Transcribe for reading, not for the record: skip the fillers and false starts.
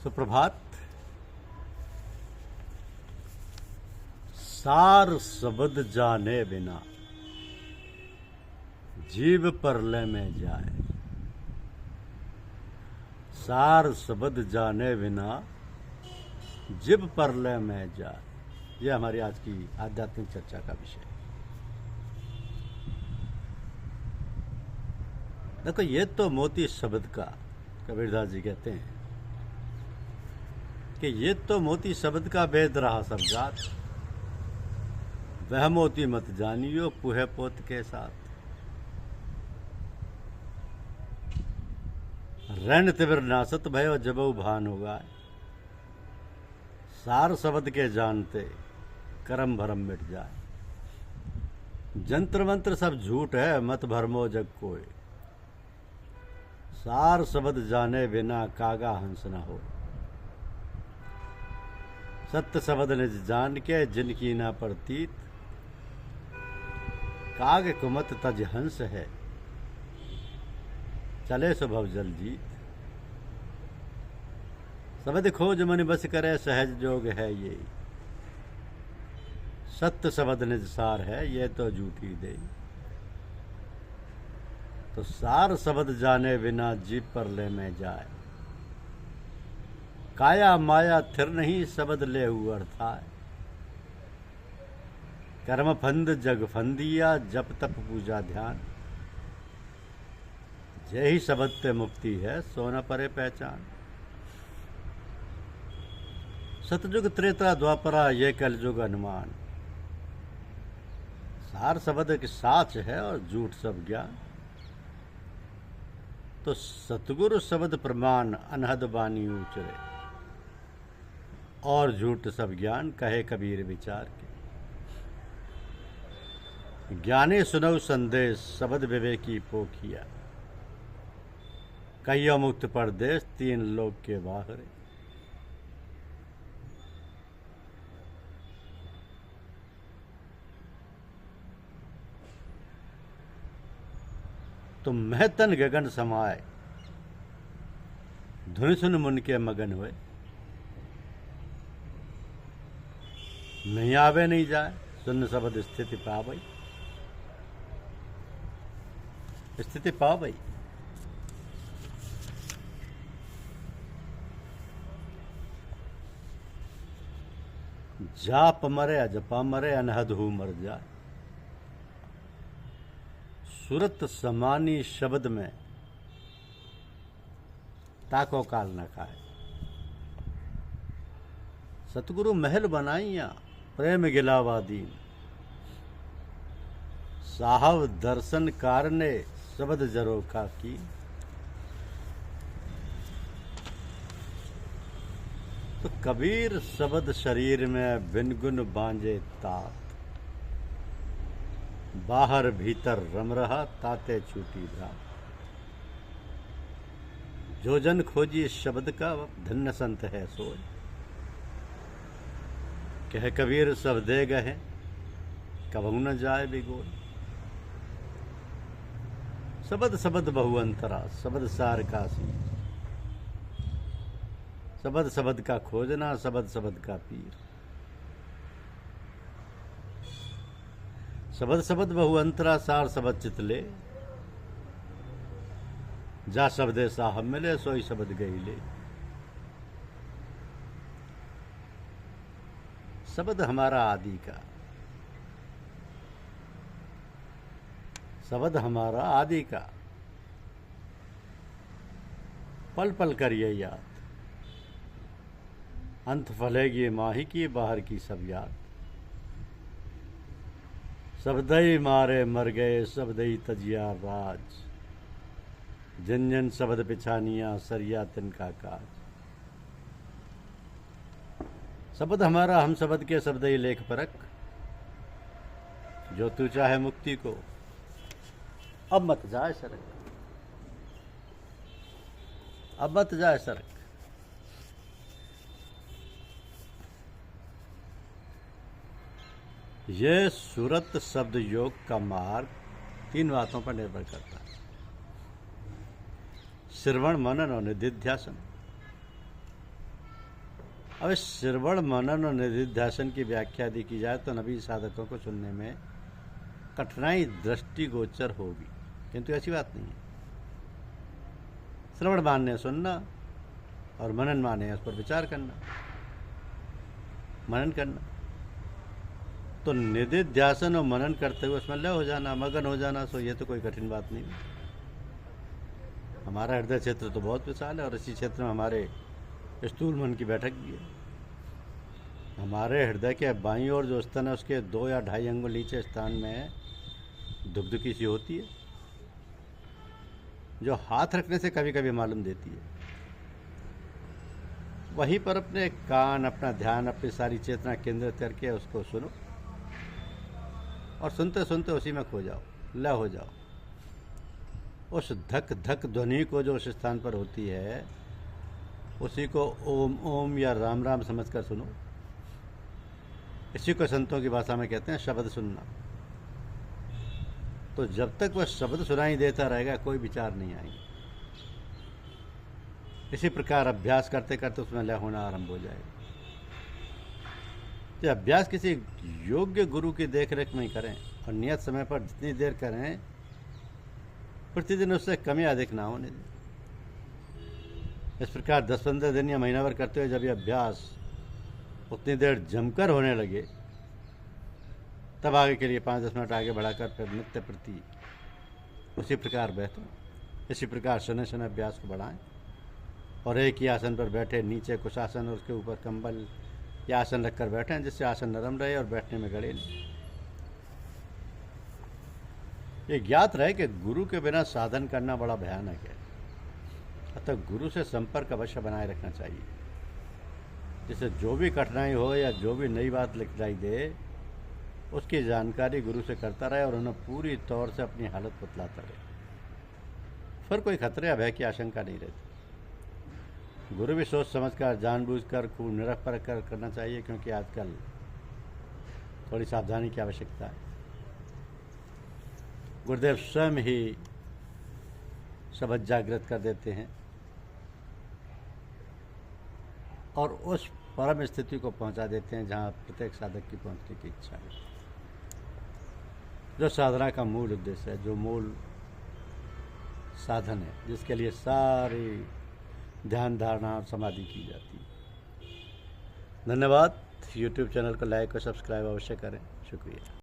सुप्रभात। सार शब्द जाने बिना जीव परलय में जाए। सार शब्द जाने बिना जीव परलय में जाए। यह हमारी आज की आध्यात्मिक चर्चा का विषय है। देखो, ये तो मोती शब्द का कबीरदास जी कहते हैं कि ये तो मोती शब्द का भेद रहा सब जात, वह मोती मत जानियो पुहे पोत के साथ। रैन तिबिर नासत भयो जबऊ भान होगा, सार शब्द के जानते करम भरम मिट जाए। जंत्र मंत्र सब झूठ है मत भरमो जग कोय, सार शब्द जाने बिना कागा हंस न हो। सत्य शब्द निज जान के जिनकी ना प्रतीत, काग कुमत तज हंस है चले स्वभव जल जीत। शब्द खोज मन बस करे सहज जोग है ये, सत्य शब्द निज सार है ये तो झूठी दे। तो सार शब्द जाने बिना जीव परलय में जाए। काया माया थिर नहीं शब्द ले अर्थाय, कर्म फंद जग फंदिया जप तप पूजा ध्यान। जय ही शब्द ते मुक्ति है सो न परे पहचान। सतयुग त्रेता द्वापरा ये कलयुग अनुमान, सार शब्द के साच है और झूठ सब ज्ञान। तो सतगुरु शब्द प्रमाण अनहद बानी उचरे, और झूठ सब ज्ञान कहे कबीर विचार के। ज्ञाने सुनऊ संदेश शब्द विवेकी पोखिया, कहियो मुक्त परदेश तीन लोक के बाहर। तो महतन गगन समाए, धुन सुन मुन के मगन हुए। नहीं आवे नहीं जाए सुन शब्द स्थिति पावई, स्थिति पावई। जाप मरे अजपा मरे अनहद हु मर जाए। सूरत समानी शब्द में ताको काल न खाए। सतगुरु महल बनाइया प्रेम गिलावा दीन, साहब दर्शन कारने शब्द जरोखा की। तो कबीर शब्द शरीर में बिन गुन बांझे तात, बाहर भीतर रम रहा ताते छूटी रात। जो जन खोजी शब्द का धन्य संत है सोय, कह कबीर सब दे गए कबहू न जाए बिगोय। शब्द शब्द बहु अंतरा शब्द सार काशी, शब्द शब्द का खोजना शब्द शब्द का पीर। शब्द शब्द बहु अंतरा सार शब्द चितले, जा शब्दे साहब मिले सोई शब्द गई ले। शब्द हमारा आदि का, शब्द हमारा आदि का, पल पल करिए याद। अंत फलेगी माही की बाहर की सब याद। शब्दई मारे मर गए शब्दई तजिया राज, जिन जिन शब्द पिछानिया सरिया तिनका काज। शब्द हमारा हम शब्द के शब्दई लेख परख, जो तू चाहे मुक्ति को अब मत जाए सरक, अब मत जाए सरक। यह सूरत शब्द योग का मार्ग तीन बातों पर निर्भर करता है। श्रवण मनन और निधिध्यासन। अब इस श्रवण मनन और निधिध्यासन की व्याख्या यदि की जाए तो नबी साधकों को सुनने में कठिनाई दृष्टिगोचर होगी, किंतु ऐसी बात नहीं है। श्रवण माने सुनना और मनन माने उस पर विचार करना, मनन करना। तो निधिध्यासन और मनन करते हुए उसमें लय हो जाना, मगन हो जाना, सो ये तो कोई कठिन बात नहीं। हमारा हृदय क्षेत्र तो बहुत विशाल है और इसी क्षेत्र में हमारे स्थूल मन की बैठक भी है। हमारे हृदय के बाईं ओर जो स्तन है उसके 2 या 2.5 अंगुल नीचे स्थान में दुग्धुकी सी होती है, जो हाथ रखने से कभी कभी मालूम देती है। वहीं पर अपने कान, अपना ध्यान, अपनी सारी चेतना केंद्रित करके उसको सुनो और सुनते सुनते उसी में खो जाओ, लय हो जाओ। उस धक धक ध्वनि को जो उस स्थान पर होती है उसी को ओम ओम या राम राम समझकर सुनो। इसी को संतों की भाषा में कहते हैं शब्द सुनना। तो जब तक वह शब्द सुनाई देता रहेगा कोई विचार नहीं आएंगे। इसी प्रकार अभ्यास करते करते उसमें लय होना आरंभ हो जाएगा। तो अभ्यास किसी योग्य गुरु की देखरेख में करें और नियत समय पर जितनी देर करें, प्रतिदिन उससे कम या अधिक ना होने दें। इस प्रकार 10-15 दिन या महीना भर करते हुए जब यह अभ्यास उतनी देर जमकर होने लगे, तब आगे के लिए 5-10 मिनट आगे बढ़ाकर फिर नित्य प्रति उसी प्रकार बैठें। इसी प्रकार शनि शनि अभ्यास को बढ़ाएं और एक ही आसन पर बैठे, नीचे कुछ आसन और उसके ऊपर कंबल या आसन रखकर बैठें, जिससे आसन नरम रहे और बैठने में गड़े नहीं। ये ज्ञात रहे कि गुरु के बिना साधन करना बड़ा भयानक है, अतः गुरु से संपर्क अवश्य बनाए रखना चाहिए, जिससे जो भी कठिनाई हो या जो भी नई बात दिखाई दे उसकी जानकारी गुरु से करता रहे और उन्हें पूरी तौर से अपनी हालत बतलाता रहे। फिर कोई खतरे या भय की आशंका नहीं रहती। गुरु भी सोच समझकर, जानबूझकर, खूब निरख परख कर करना चाहिए, क्योंकि आजकल थोड़ी सावधानी की आवश्यकता है। गुरुदेव स्वयं ही शब्द जागृत कर देते हैं और उस परम स्थिति को पहुंचा देते हैं जहां प्रत्येक साधक की पहुंचने की इच्छा है, जो साधना का मूल उद्देश्य है, जो मूल साधन है, जिसके लिए सारी ध्यान धारणा और समाधि की जाती है। धन्यवाद। YouTube चैनल को लाइक और सब्सक्राइब अवश्य करें। शुक्रिया।